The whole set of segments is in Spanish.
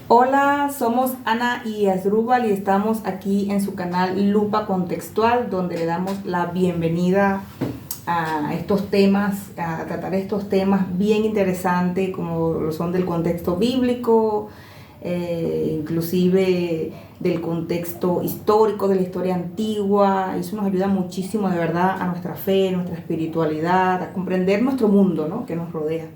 Hola, somos Ana y Asdrúbal y estamos aquí en su canal Lupa Contextual, donde le damos la bienvenida a estos temas, a tratar estos temas bien interesantes como lo son del contexto bíblico, inclusive del contexto histórico, de la historia antigua. Eso nos ayuda muchísimo de verdad a nuestra fe, nuestra espiritualidad, a comprender nuestro mundo, ¿no?, que nos rodea.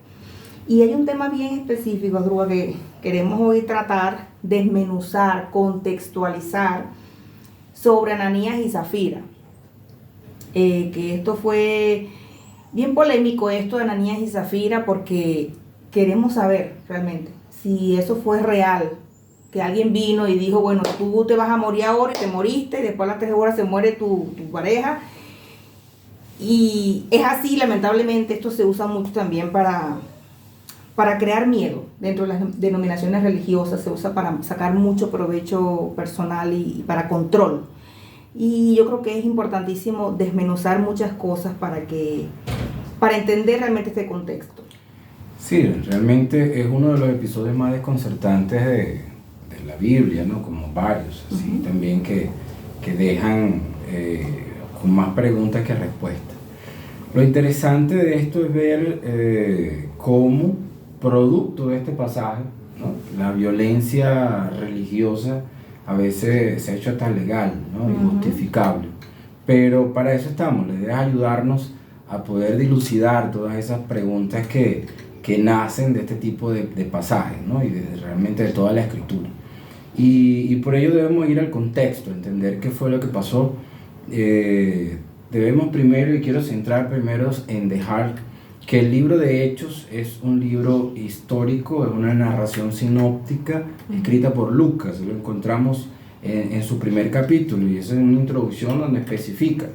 Y hay un tema bien específico, Asdrúbal, que queremos hoy tratar, desmenuzar, contextualizar sobre Ananías y Zafira. Que esto fue bien polémico, esto de Ananías y Zafira, porque queremos saber realmente si eso fue real, que alguien vino y dijo, bueno, tú te vas a morir ahora y te moriste, y después a las 3 horas se muere tu pareja. Y es así, lamentablemente. Esto se usa mucho también para crear miedo dentro de las denominaciones religiosas, se usa para sacar mucho provecho personal y para control. Y yo creo que es importantísimo desmenuzar muchas cosas para entender realmente este contexto. Sí, realmente es uno de los episodios más desconcertantes de la Biblia, ¿no? Como varios, así también que dejan con más preguntas que respuestas. Lo interesante de esto es ver cómo, producto de este pasaje, ¿no?, la violencia religiosa a veces se ha hecho hasta legal, ¿no?, injustificable. Pero para eso estamos, la idea es ayudarnos a poder dilucidar todas esas preguntas que nacen de este tipo de pasajes, ¿no?, y realmente de toda la escritura. Y por ello debemos ir al contexto, entender qué fue lo que pasó. Debemos primero, y quiero centrar primero en dejar que el libro de Hechos es un libro histórico, es una narración sinóptica escrita por Lucas. Lo encontramos en su primer capítulo, y esa es una introducción donde especifica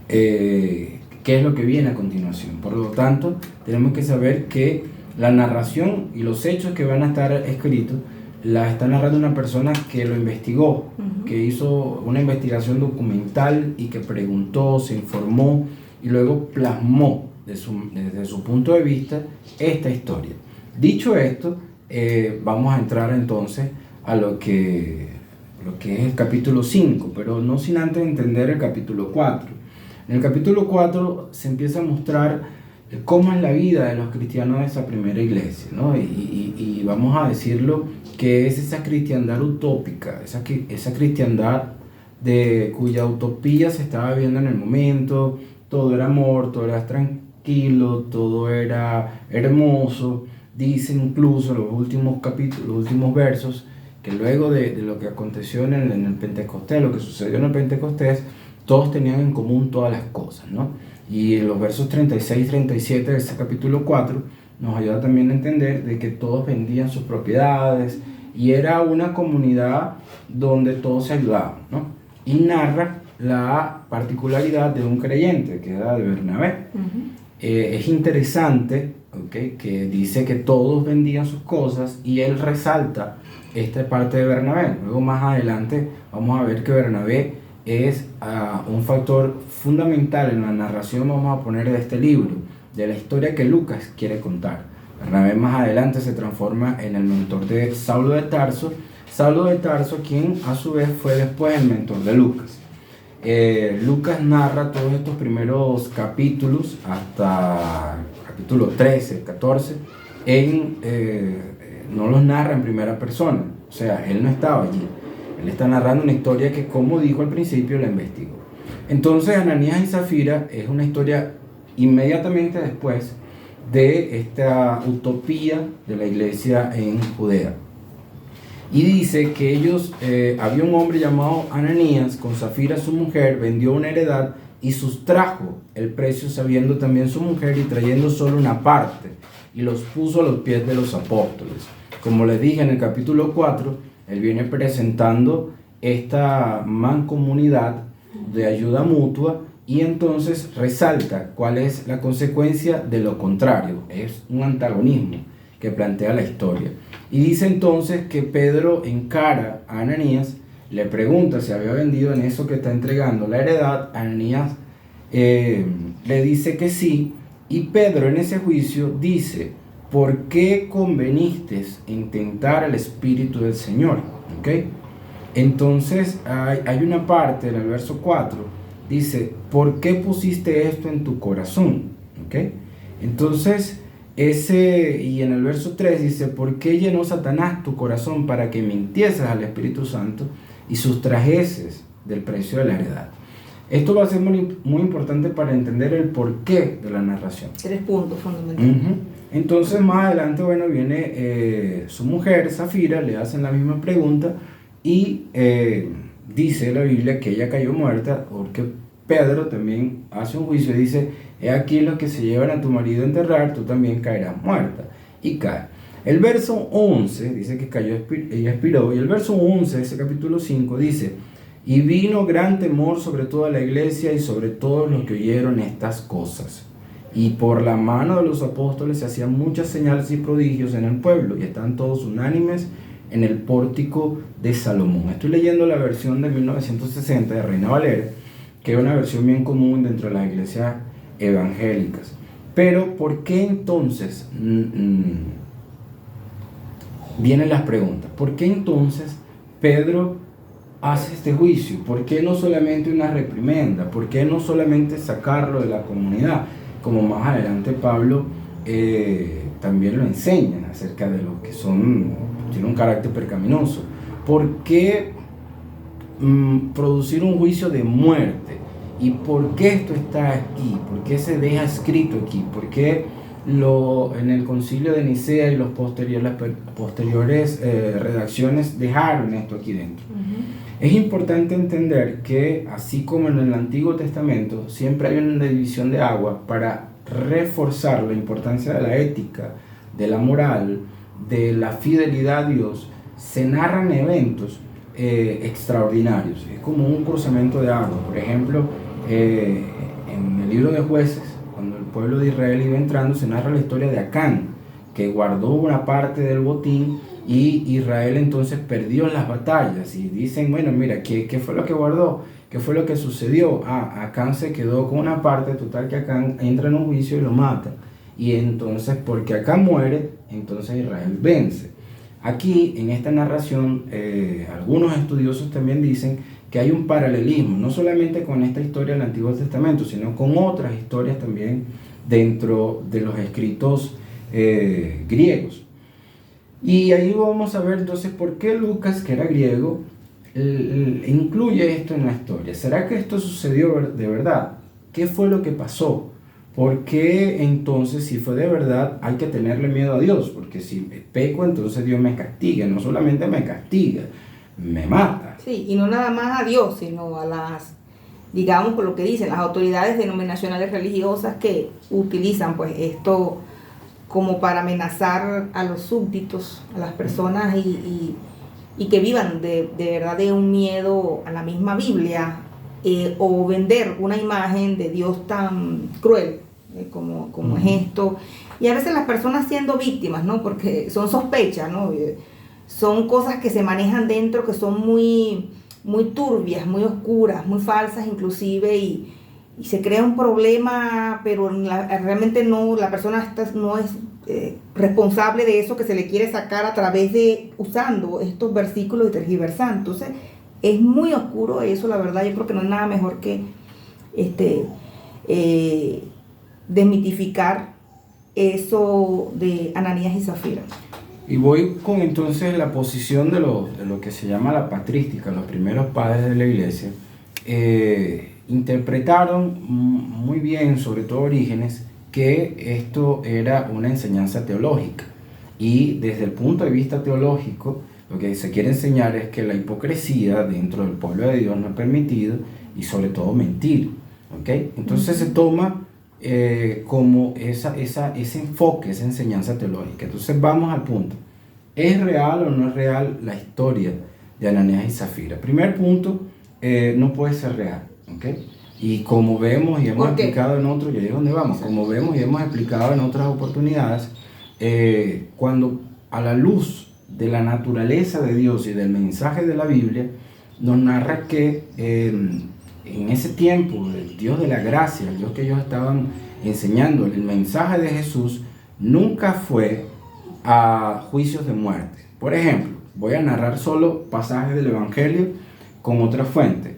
qué es lo que viene a continuación. Por lo tanto, tenemos que saber que la narración y los hechos que van a estar escritos la está narrando una persona que lo investigó, que hizo una investigación documental y que preguntó, se informó y luego plasmó desde su punto de vista esta historia. Dicho esto, vamos a entrar entonces a lo que es el capítulo 5, pero no sin antes entender el capítulo 4. En el capítulo 4 se empieza a mostrar cómo es la vida de los cristianos de esa primera iglesia, ¿no? Y vamos a decirlo, que es esa cristiandad utópica, esa cristiandad cuya utopía se estaba viendo en el momento. Todo era amor, todo era tranquilo, todo era hermoso. Dice incluso en los últimos capítulos, los últimos versos, que luego de lo que aconteció en el Pentecostés, lo que sucedió en el Pentecostés, todos tenían en común todas las cosas, ¿no? Y en los versos 36 y 37 de ese capítulo 4 nos ayuda también a entender de que todos vendían sus propiedades y era una comunidad donde todos se ayudaban, ¿no? Y narra la particularidad de un creyente, que era de Bernabé. Es interesante, ¿okay?, que dice que todos vendían sus cosas y él resalta esta parte de Bernabé. Luego más adelante vamos a ver que Bernabé es un factor fundamental en la narración, vamos a poner, de este libro, de la historia que Lucas quiere contar. Bernabé más adelante se transforma en el mentor de Saulo de Tarso, quien a su vez fue después el mentor de Lucas. Lucas narra todos estos primeros capítulos hasta capítulo 13, 14, no los narra en primera persona, o sea, él no estaba allí. Él está narrando una historia que, como dijo al principio, la investigó. Entonces, Ananías y Zafira es una historia inmediatamente después de esta utopía de la iglesia en Judea. Y dice que ellos, había un hombre llamado Ananías, con Zafira su mujer, vendió una heredad y sustrajo el precio, sabiendo también su mujer, y trayendo solo una parte, y los puso a los pies de los apóstoles. Como les dije en el capítulo 4, él viene presentando esta mancomunidad de ayuda mutua, y entonces resalta cuál es la consecuencia de lo contrario. Es un antagonismo que plantea la historia. Y dice entonces que Pedro encara a Ananías, le pregunta si había vendido en eso que está entregando la heredad. Ananías le dice que sí, y Pedro en ese juicio dice ¿por qué conveniste en tentar al Espíritu del Señor? ¿Ok? Entonces hay una parte en el verso 4, dice, ¿por qué pusiste esto en tu corazón? ¿Ok? Entonces, y en el verso 3 dice, ¿por qué llenó Satanás tu corazón para que mintieses al Espíritu Santo y sustrajeses del precio de la heredad? Esto va a ser muy importante para entender el porqué de la narración. 3 puntos fundamentales. Entonces, más adelante, bueno, viene su mujer, Zafira, le hacen la misma pregunta y dice la Biblia que ella cayó muerta porque Pedro también hace un juicio y dice, he aquí los que se llevan a tu marido a enterrar, tú también caerás muerta. Y cae. El verso 11 dice que ella expiró, y el verso 11 de ese capítulo 5 dice, y vino gran temor sobre toda la iglesia y sobre todos los que oyeron estas cosas. Y por la mano de los apóstoles se hacían muchas señales y prodigios en el pueblo, y estaban todos unánimes en el pórtico de Salomón. Estoy leyendo la versión de 1960 de Reina Valera, que es una versión bien común dentro de las iglesias evangélicas. Pero, ¿por qué entonces? Vienen las preguntas. ¿Por qué entonces Pedro hace este juicio? ¿Por qué no solamente una reprimenda? ¿Por qué no solamente sacarlo de la comunidad? Como más adelante Pablo también lo enseña acerca de lo que tiene un carácter pecaminoso. ¿Por qué producir un juicio de muerte? ¿Y por qué esto está aquí? ¿Por qué se deja escrito aquí? ¿Por qué en el concilio de Nicea y las posteriores redacciones dejaron esto aquí dentro? Es importante entender que, así como en el Antiguo Testamento, siempre hay una división de agua para reforzar la importancia de la ética, de la moral, de la fidelidad a Dios. Se narran eventos extraordinarios. Es como un cruzamiento de agua. Por ejemplo, en el libro de Jueces, cuando el pueblo de Israel iba entrando, se narra la historia de Acán, que guardó una parte del botín y Israel entonces perdió las batallas. Y dicen, bueno, mira, ¿qué fue lo que guardó? ¿Qué fue lo que sucedió? Acán se quedó con una parte, total que Acán entra en un juicio y lo mata. Y entonces, porque Acán muere, entonces Israel vence. Aquí, en esta narración, algunos estudiosos también dicen que hay un paralelismo, no solamente con esta historia del Antiguo Testamento, sino con otras historias también dentro de los escritos griegos. Y ahí vamos a ver entonces por qué Lucas, que era griego, incluye esto en la historia. ¿Será que esto sucedió de verdad? ¿Qué fue lo que pasó? ¿Por qué entonces, si fue de verdad, hay que tenerle miedo a Dios? Porque si peco, entonces Dios me castiga. No solamente me castiga, me mata. Sí, y no nada más a Dios, sino a digamos, por lo que dicen, las autoridades denominacionales religiosas que utilizan pues esto como para amenazar a los súbditos, a las personas y que vivan de verdad de un miedo a la misma Biblia, o vender una imagen de Dios tan cruel como es esto. Y a veces las personas siendo víctimas, ¿no? Porque son sospechas, ¿no? Son cosas que se manejan dentro que son muy, muy turbias, muy oscuras, muy falsas inclusive, y se crea un problema, pero realmente no, la persona no es responsable de eso que se le quiere sacar a través de usando estos versículos y tergiversando. Entonces es muy oscuro eso, la verdad. Yo creo que no hay nada mejor que desmitificar eso de Ananías y Zafira. Y voy con entonces la posición de lo que se llama la patrística. Los primeros padres de la iglesia interpretaron muy bien, sobre todo Orígenes, que esto era una enseñanza teológica. Y desde el punto de vista teológico, lo que se quiere enseñar es que la hipocresía dentro del pueblo de Dios no es permitido, y sobre todo mentir. ¿Okay? Entonces se toma como ese enfoque, esa enseñanza teológica. Entonces vamos al punto. ¿Es real o no es real la historia de Ananías y Zafira? Primer punto, no puede ser real. ¿Okay? Y como vemos y hemos explicado en otros, y ahí es donde vamos, como vemos y hemos explicado en otras oportunidades, cuando a la luz de la naturaleza de Dios y del mensaje de la Biblia, nos narra que en ese tiempo el Dios de la gracia, el Dios que ellos estaban enseñando, el mensaje de Jesús, nunca fue a juicios de muerte. Por ejemplo, voy a narrar solo pasajes del Evangelio con otra fuente.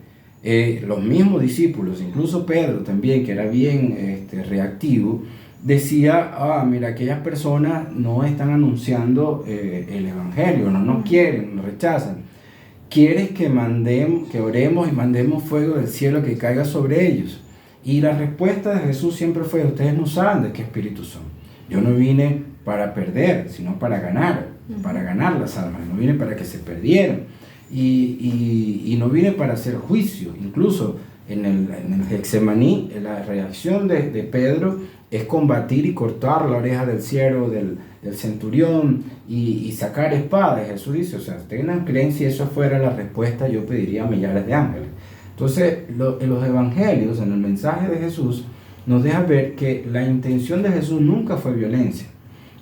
Los mismos discípulos, incluso Pedro también, que era bien reactivo, decía, mira, aquellas personas no están anunciando el Evangelio, no quieren, nos rechazan. ¿Quieres que oremos y mandemos fuego del cielo que caiga sobre ellos? Y la respuesta de Jesús siempre fue, ustedes no saben de qué espíritu son. Yo no vine para perder, sino para ganar las almas. No vine para que se perdieran. Y no vine para hacer juicio. Incluso en el Getsemaní, la reacción de Pedro es combatir y cortar la oreja del siervo del centurión y sacar espada. Y Jesús dice, o sea, tengan creencia, si eso fuera la respuesta, yo pediría millares de ángeles. Entonces, en los evangelios, en el mensaje de Jesús, nos deja ver que la intención de Jesús nunca fue violencia.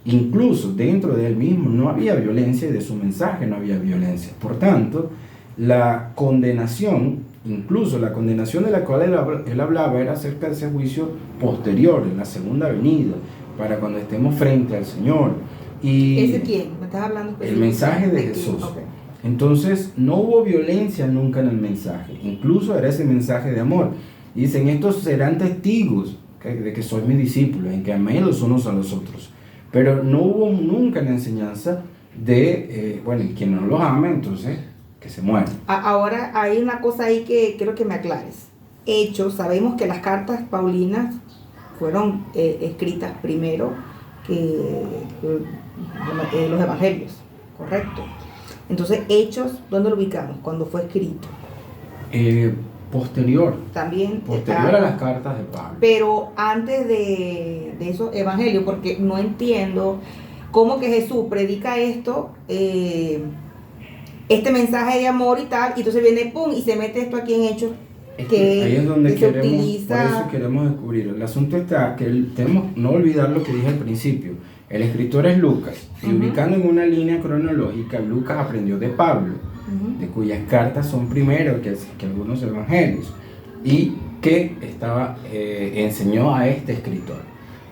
Incluso dentro de él mismo no había violencia y de su mensaje no había violencia. Por tanto, la condenación, incluso la condenación de la cual él hablaba, era acerca de ese juicio posterior, en la segunda venida, para cuando estemos frente al Señor. Y ¿ese quién? ¿Me estás hablando? El mensaje de Jesús. Okay. Entonces, no hubo violencia nunca en el mensaje. Incluso era ese mensaje de amor. Y dicen, estos serán testigos de que sois mis discípulos, en que améis los unos a los otros. Pero no hubo nunca en la enseñanza de, quien no los ama, entonces, que se muera. Ahora, hay una cosa ahí que quiero que me aclares. Hechos, sabemos que las cartas paulinas fueron escritas primero que los evangelios, ¿correcto? Entonces, Hechos, ¿dónde lo ubicamos? Cuando fue escrito. Posterior. También. Posterior a las cartas de Pablo. Pero antes de esos evangelios, porque no entiendo cómo que Jesús predica esto, este mensaje de amor y tal, y entonces viene, pum, y se mete esto aquí en Hechos. Que ahí es donde se utiliza. Por eso queremos descubrir. El asunto está que tenemos no olvidar lo que dije al principio. El escritor es Lucas, y ubicando en una línea cronológica, Lucas aprendió de Pablo, de cuyas cartas son primero que algunos evangelios, y que enseñó a este escritor.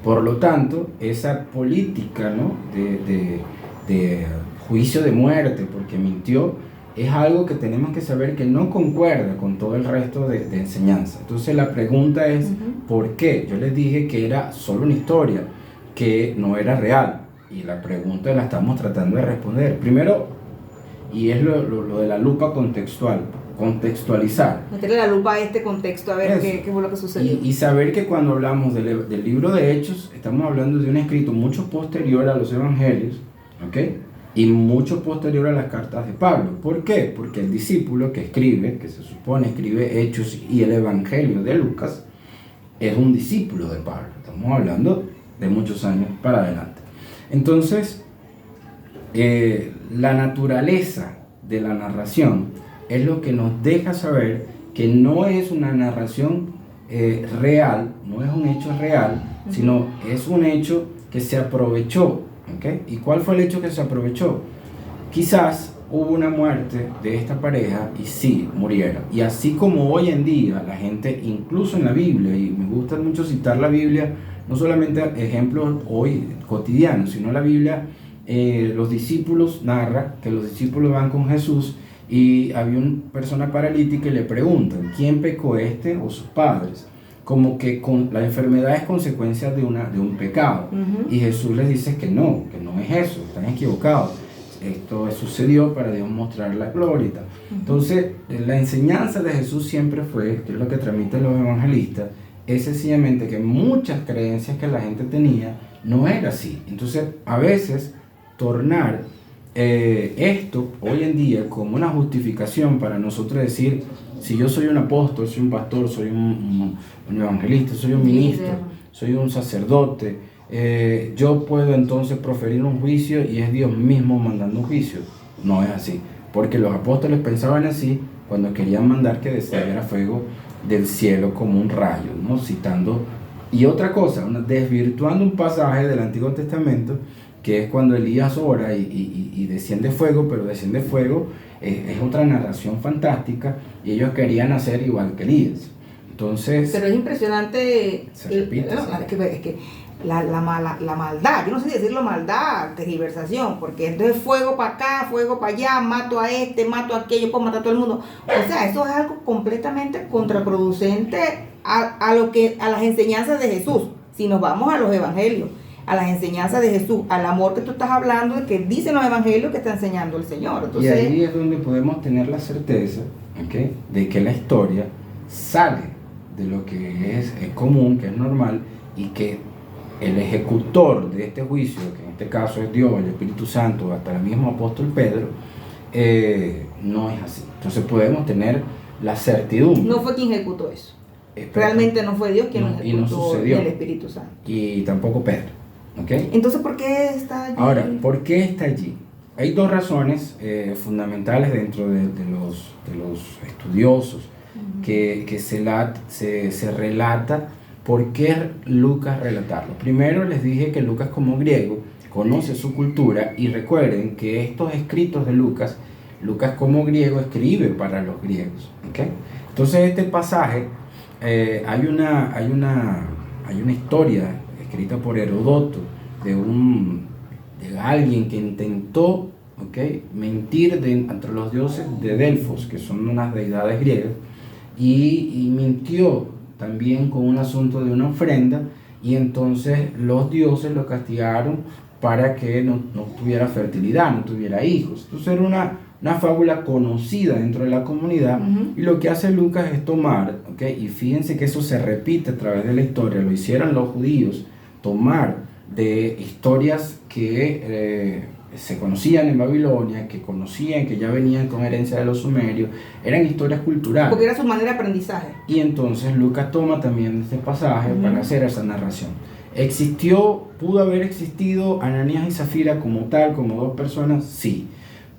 Por lo tanto, esa política, ¿no?, de juicio de muerte, porque mintió, es algo que tenemos que saber que no concuerda con todo el resto de enseñanza. Entonces la pregunta es, ¿por qué? Yo les dije que era solo una historia, que no era real, y la pregunta la estamos tratando de responder. Primero, y es lo de la lupa contextualizar. Meterle la lupa a este contexto, a ver qué fue lo que sucedió. Y saber que cuando hablamos del libro de Hechos, estamos hablando de un escrito mucho posterior a los evangelios, ¿ok?, y mucho posterior a las cartas de Pablo. ¿Por qué? Porque el discípulo que se supone escribe Hechos y el Evangelio de Lucas, es un discípulo de Pablo. Estamos hablando de muchos años para adelante. Entonces, la naturaleza de la narración es lo que nos deja saber que no es una narración real, no es un hecho real, sino es un hecho que se aprovechó. ¿Okay? ¿Y cuál fue el hecho que se aprovechó? Quizás hubo una muerte de esta pareja y sí, murieron. Y así como hoy en día la gente, incluso en la Biblia, y me gusta mucho citar la Biblia, no solamente ejemplos hoy cotidianos, sino la Biblia, los discípulos narra que los discípulos van con Jesús y había una persona paralítica y le preguntan, ¿quién pecó, este o sus padres? Como que la enfermedad es consecuencia de un pecado. Y Jesús les dice que no es eso, están equivocados. Esto sucedió para Dios mostrar la gloria. Entonces, la enseñanza de Jesús siempre fue, que es lo que transmiten los evangelistas, es sencillamente que muchas creencias que la gente tenía no era así. Entonces, a veces, tornar esto hoy en día como una justificación para nosotros decir, si yo soy un apóstol, soy un pastor, soy un evangelista, soy un ministro, soy un sacerdote, yo puedo entonces proferir un juicio y es Dios mismo mandando un juicio. No es así, porque los apóstoles pensaban así cuando querían mandar que descendiera fuego del cielo como un rayo, ¿no? Citando, y otra cosa, desvirtuando un pasaje del Antiguo Testamento, que es cuando Elías ora y desciende fuego, pero desciende fuego es otra narración fantástica, y ellos querían hacer igual que Elías. Entonces, pero es impresionante. Se repite. Es que la maldad. Yo no sé si decirlo maldad, tergiversación, porque entonces fuego para acá, fuego para allá, mato a este, mato a aquello, puedo matar a todo el mundo. O sea, eso es algo completamente contraproducente a las enseñanzas de Jesús. Si nos vamos a los evangelios, a las enseñanzas de Jesús, al amor que tú estás hablando, de que dicen los evangelios que está enseñando el Señor. Entonces, y ahí es donde podemos tener la certeza, ¿okay?, de que la historia sale de lo que es común, que es normal, y que el ejecutor de este juicio, que en este caso es Dios, el Espíritu Santo, hasta el mismo apóstol Pedro, no es así. Entonces podemos tener la certidumbre. No fue quien ejecutó eso. Realmente no fue Dios quien lo ejecutó, y no sucedió. El Espíritu Santo. Y tampoco Pedro. ¿Okay? Entonces, ¿por qué está allí? Ahora, ¿por qué está allí? Hay dos razones fundamentales dentro de los estudiosos que se relata por qué Lucas relatarlo. Primero les dije que Lucas, como griego, conoce su cultura, y recuerden que estos escritos de Lucas como griego escribe para los griegos. ¿Okay? Entonces este pasaje, hay una historia escrita por Herodoto de alguien que intentó, ¿okay?, mentir entre los dioses de Delfos, que son unas deidades griegas, y mintió también con un asunto de una ofrenda, y entonces los dioses lo castigaron para que no tuviera fertilidad, no tuviera hijos. Entonces era una fábula conocida dentro de la comunidad, y lo que hace Lucas es tomar, ¿okay?, y fíjense que eso se repite a través de la historia, lo hicieron los judíos, tomar de historias que se conocían en Babilonia, que ya venían con herencia de los sumerios, eran historias culturales. Porque era su manera de aprendizaje. Y entonces Lucas toma también este pasaje para hacer esa narración. ¿Pudo haber existido Ananías y Zafira como tal, como dos personas? Sí.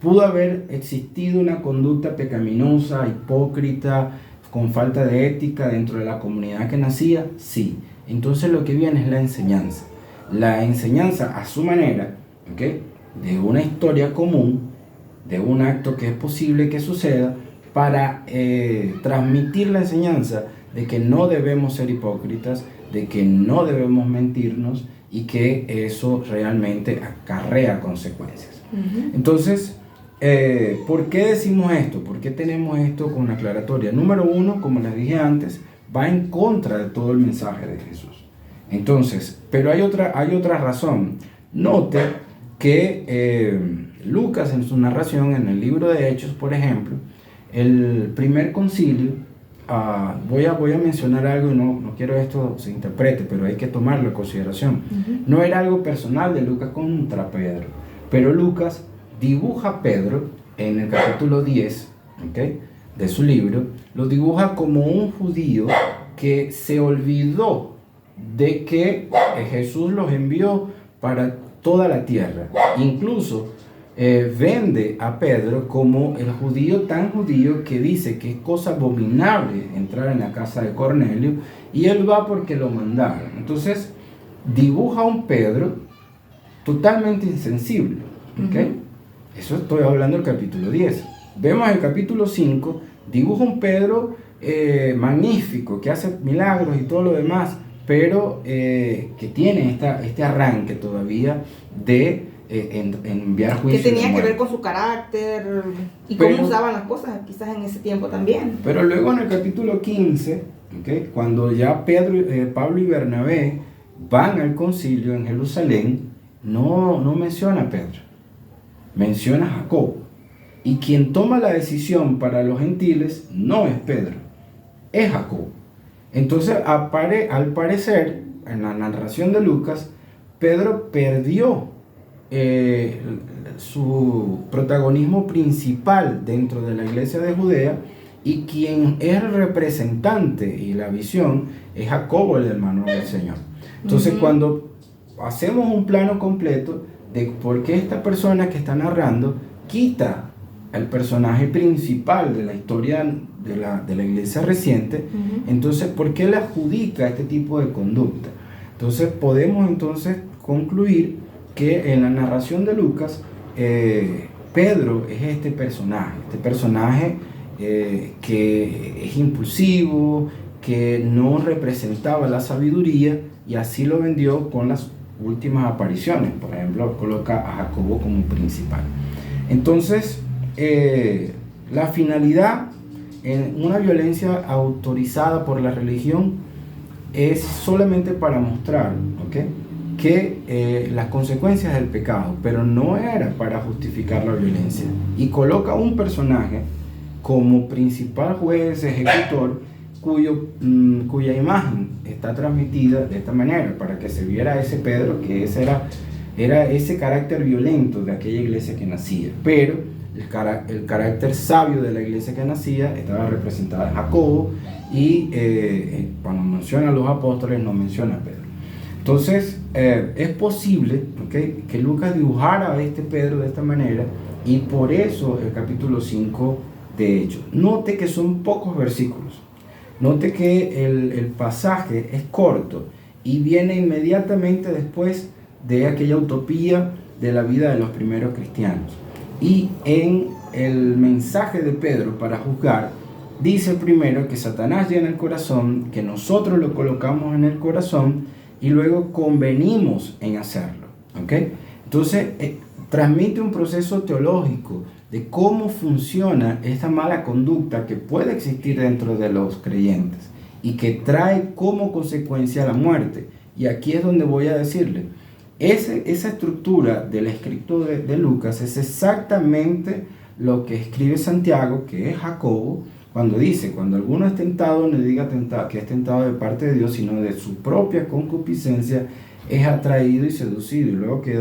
¿Pudo haber existido una conducta pecaminosa, hipócrita, con falta de ética dentro de la comunidad que nacía? Sí. Entonces lo que viene es la enseñanza. La enseñanza a su manera, ¿okay?, de una historia común, de un acto que es posible que suceda, para transmitir la enseñanza de que no debemos ser hipócritas, de que no debemos mentirnos, y que eso realmente acarrea consecuencias. Entonces, ¿por qué decimos esto? ¿Por qué tenemos esto con una aclaratoria? Número uno, como les dije antes, va en contra de todo el mensaje de Jesús. Entonces, pero hay otra razón. Note que Lucas, en su narración, en el libro de Hechos, por ejemplo, el primer concilio, voy a mencionar algo, y no quiero esto se interprete, pero hay que tomarlo en consideración. No era algo personal de Lucas contra Pedro, pero Lucas dibuja a Pedro en el capítulo 10, ¿okay?, de su libro, lo dibuja como un judío que se olvidó de que Jesús los envió para toda la tierra. Incluso vende a Pedro como el judío tan judío que dice que es cosa abominable entrar en la casa de Cornelio, y él va porque lo mandaron. Entonces dibuja a un Pedro totalmente insensible. ¿Okay? Eso estoy hablando del capítulo 10. Vemos el capítulo 5, dibuja un Pedro magnífico, que hace milagros y todo lo demás, pero que tiene este arranque todavía de enviar juicios. Que tenía que ver con su carácter y cómo usaban las cosas quizás en ese tiempo también. Pero luego en el capítulo 15, ¿okay?, cuando ya Pablo y Bernabé van al concilio en Jerusalén, no menciona a Pedro, menciona a Jacobo. Y quien toma la decisión para los gentiles no es Pedro, es Jacobo. Entonces, al parecer, en la narración de Lucas, Pedro perdió su protagonismo principal dentro de la iglesia de Judea, y quien es el representante y la visión es Jacobo, el hermano del Señor. Entonces, cuando hacemos un plano completo de por qué esta persona que está narrando quita el personaje principal de la historia de la iglesia reciente, entonces, ¿por qué le adjudica este tipo de conducta? Entonces, podemos concluir que en la narración de Lucas, Pedro es este personaje que es impulsivo, que no representaba la sabiduría, y así lo vendió con las últimas apariciones. Por ejemplo, coloca a Jacobo como principal. Entonces, la finalidad en una violencia autorizada por la religión es solamente para mostrar, ¿okay?, que las consecuencias del pecado, pero no era para justificar la violencia. Y coloca un personaje como principal juez ejecutor cuya imagen está transmitida de esta manera, para que se viera ese Pedro, que era ese carácter violento de aquella iglesia que nacía. Pero el carácter sabio de la iglesia que nacía estaba representado en Jacobo, y cuando menciona a los apóstoles no menciona a Pedro. Entonces es posible, ¿okay?, que Lucas dibujara a este Pedro de esta manera, y por eso el capítulo 5 de Hechos. Note que son pocos versículos, note que el pasaje es corto y viene inmediatamente después de aquella utopía de la vida de los primeros cristianos. Y en el mensaje de Pedro para juzgar, dice primero que Satanás llena el corazón, que nosotros lo colocamos en el corazón y luego convenimos en hacerlo. ¿Okay? Entonces, transmite un proceso teológico de cómo funciona esta mala conducta que puede existir dentro de los creyentes y que trae como consecuencia la muerte. Y aquí es donde voy a decirle, esa estructura del escrito de Lucas es exactamente lo que escribe Santiago, que es Jacobo, cuando dice: cuando alguno es tentado, no diga que es tentado de parte de Dios, sino de su propia concupiscencia es atraído y seducido, y luego que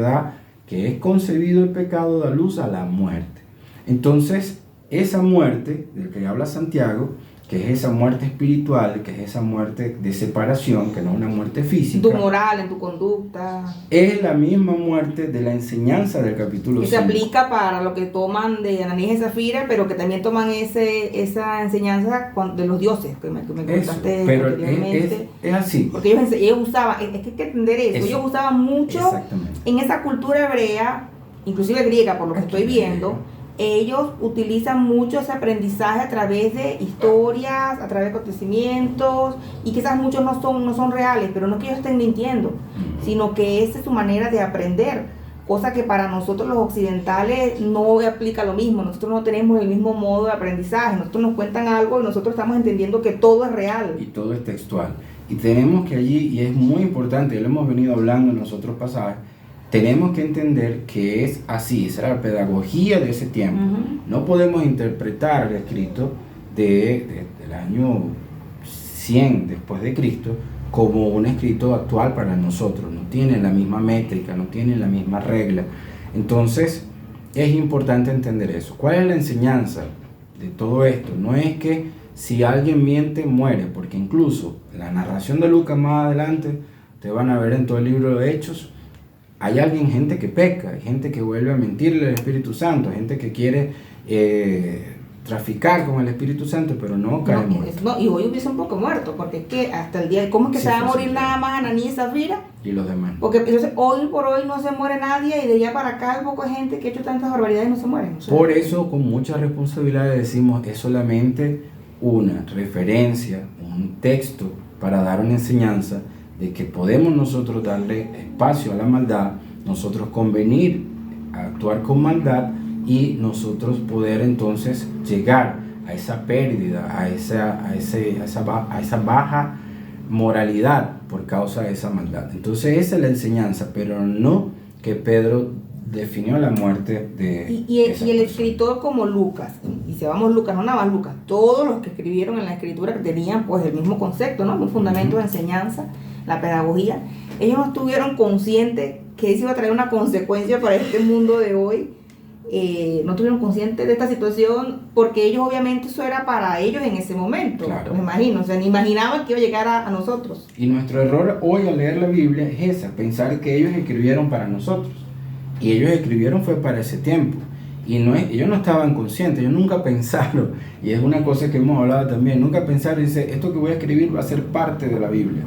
es concebido el pecado, da luz a la muerte. Entonces, esa muerte del que habla Santiago, que es esa muerte espiritual, que es esa muerte de separación, que no es una muerte física. Tu moral, en tu conducta. Es la misma muerte de la enseñanza del capítulo 5. Que se aplica para lo que toman de Ananías y Zafira, pero que también toman esa enseñanza de los dioses, que me contaste pero anteriormente. Es así. Porque ellos usaban, es que hay que entender eso. Ellos usaban mucho en esa cultura hebrea, inclusive griega, por lo que estoy viendo. Ellos utilizan mucho ese aprendizaje a través de historias, a través de acontecimientos, y quizás muchos no son reales, pero no es que ellos estén mintiendo, sino que esa es su manera de aprender, cosa que para nosotros los occidentales no aplica lo mismo. Nosotros no tenemos el mismo modo de aprendizaje. Nosotros nos cuentan algo y nosotros estamos entendiendo que todo es real. Y todo es textual. Y tenemos que allí, y es muy importante, lo hemos venido hablando en los otros pasajes, tenemos que entender que es así, esa era la pedagogía de ese tiempo. No podemos interpretar el escrito del año 100 después de Cristo como un escrito actual para nosotros. No tiene la misma métrica, no tiene la misma regla. Entonces, es importante entender eso. ¿Cuál es la enseñanza de todo esto? No es que si alguien miente, muere, porque incluso la narración de Lucas más adelante, te van a ver en todo el libro de Hechos, hay gente que peca, hay gente que vuelve a mentirle al Espíritu Santo, hay gente que quiere traficar con el Espíritu Santo, pero no cae muerto. No, y hoy hubiese un poco muerto, porque es que hasta el día, ¿cómo es que se va a morir nada más Ananías y Zafira? Y los demás. Porque entonces hoy por hoy no se muere nadie, y de allá para acá hay poca gente que ha hecho tantas barbaridades y no se mueren. Por eso, con mucha responsabilidad decimos, es solamente una referencia, un texto para dar una enseñanza de que podemos nosotros darle espacio a la maldad, nosotros convenir a actuar con maldad, y nosotros poder entonces llegar a esa pérdida, a esa baja moralidad por causa de esa maldad. Entonces esa es la enseñanza, pero no que Pedro definió la muerte de y el escritor como Lucas, y si vamos Lucas, no nada más Lucas, todos los que escribieron en la escritura que tenían pues el mismo concepto, ¿no? Un fundamento de enseñanza, la pedagogía. Ellos no estuvieron conscientes que eso iba a traer una consecuencia para este mundo de hoy. No estuvieron conscientes de esta situación, porque ellos obviamente eso era para ellos en ese momento. Claro. Me imagino, o sea, ni imaginaban que iba a llegar a nosotros. Y nuestro error hoy al leer la Biblia es esa, pensar que ellos escribieron para nosotros. Y ellos escribieron fue para ese tiempo. Y ellos no estaban conscientes, ellos nunca pensaron, y es una cosa que hemos hablado también, nunca pensaron, dice, esto que voy a escribir va a ser parte de la Biblia.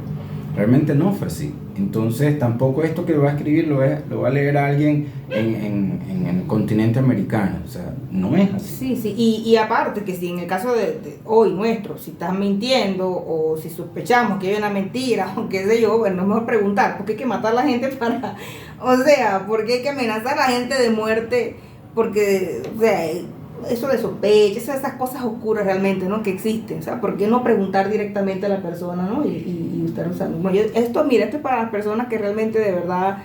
Realmente no fue así. Entonces tampoco esto que lo va a escribir lo va a leer alguien en el continente americano, o sea, no es así. Sí, sí, y aparte que si en el caso de hoy nuestro, si estás mintiendo o si sospechamos que hay una mentira o qué sé yo, bueno, es mejor preguntar, ¿por qué hay que matar a la gente para, o sea, por qué hay que amenazar a la gente de muerte? Porque, o sea, eso de sospecha, esas cosas oscuras realmente, ¿no? Que existen, o sea, ¿por qué no preguntar directamente a la persona, ¿no? Y usted usando. Bueno, esto es para las personas que realmente de verdad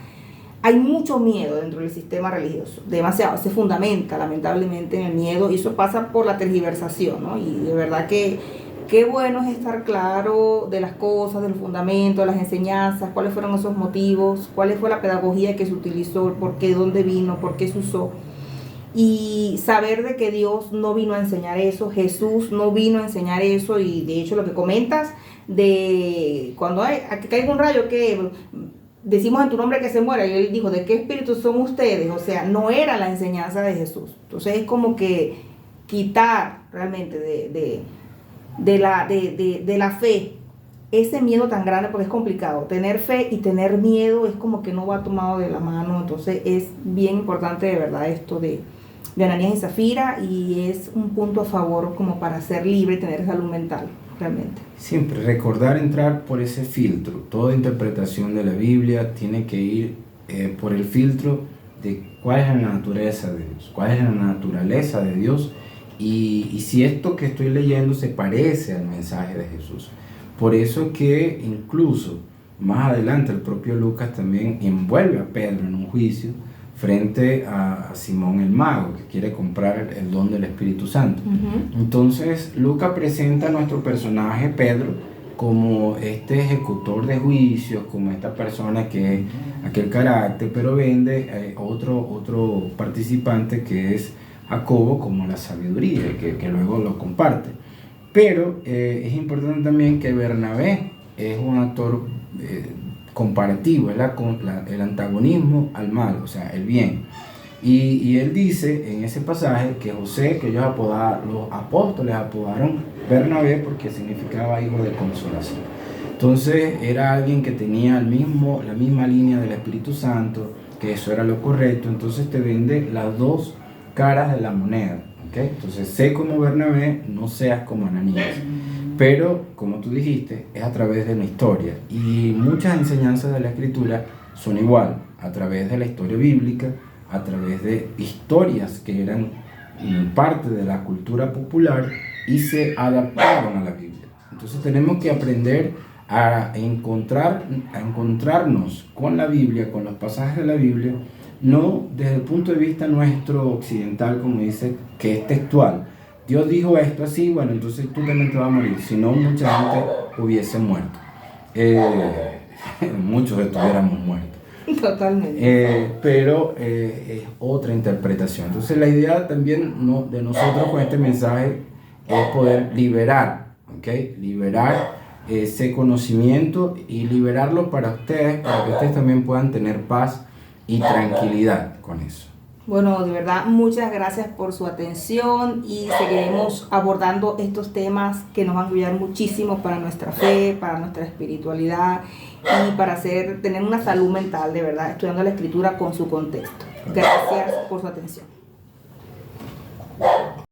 hay mucho miedo dentro del sistema religioso, demasiado, se fundamenta lamentablemente en el miedo y eso pasa por la tergiversación, ¿no? Y de verdad que qué bueno es estar claro de las cosas, del fundamento, de las enseñanzas, cuáles fueron esos motivos, cuál fue la pedagogía que se utilizó, por qué, dónde vino, por qué se usó. Y saber de que Dios no vino a enseñar eso, Jesús no vino a enseñar eso, y de hecho lo que comentas de cuando que caiga un rayo que decimos en tu nombre que se muera, y él dijo, ¿de qué espíritu son ustedes? O sea, no era la enseñanza de Jesús. Entonces es como que quitar realmente de la fe ese miedo tan grande, porque es complicado. Tener fe y tener miedo es como que no va tomado de la mano. Entonces es bien importante de verdad esto de Ananías y Zafira, y es un punto a favor como para ser libre y tener salud mental, realmente. Siempre recordar entrar por ese filtro. Toda interpretación de la Biblia tiene que ir por el filtro de cuál es la naturaleza de Dios, cuál es la naturaleza de Dios y si esto que estoy leyendo se parece al mensaje de Jesús. Por eso que incluso más adelante el propio Lucas también envuelve a Pedro en un juicio frente a Simón el mago, que quiere comprar el don del Espíritu Santo. Entonces Lucas presenta a nuestro personaje Pedro como este ejecutor de juicios, como esta persona que es aquel carácter, pero vende otro participante que es Jacobo como la sabiduría, que luego lo comparte. Pero es importante también que Bernabé es un actor comparativo, es el antagonismo al mal, o sea, el bien. Y él dice en ese pasaje que José, que ellos los apóstoles apodaron Bernabé porque significaba hijo de consolación. Entonces era alguien que tenía la misma línea del Espíritu Santo, que eso era lo correcto. Entonces te vende las dos caras de la moneda. ¿Okay? Entonces sé como Bernabé, no seas como Ananías. Pero, como tú dijiste, es a través de la historia. Y muchas enseñanzas de la Escritura son igual, a través de la historia bíblica, a través de historias que eran parte de la cultura popular y se adaptaron a la Biblia. Entonces tenemos que aprender a encontrarnos con la Biblia, con los pasajes de la Biblia, no desde el punto de vista nuestro occidental, como dice, que es textual. Dios dijo esto así, bueno, entonces tú también te vas a morir. Si no, mucha gente hubiese muerto. Muchos estuviéramos muertos. Totalmente. Pero es otra interpretación. Entonces la idea también de nosotros con este mensaje es poder liberar, ¿okay? Liberar ese conocimiento y liberarlo para ustedes, para que ustedes también puedan tener paz y tranquilidad con eso. Bueno, de verdad, muchas gracias por su atención y seguiremos abordando estos temas que nos van a ayudar muchísimo para nuestra fe, para nuestra espiritualidad y para tener una salud mental, de verdad, estudiando la Escritura con su contexto. Gracias por su atención.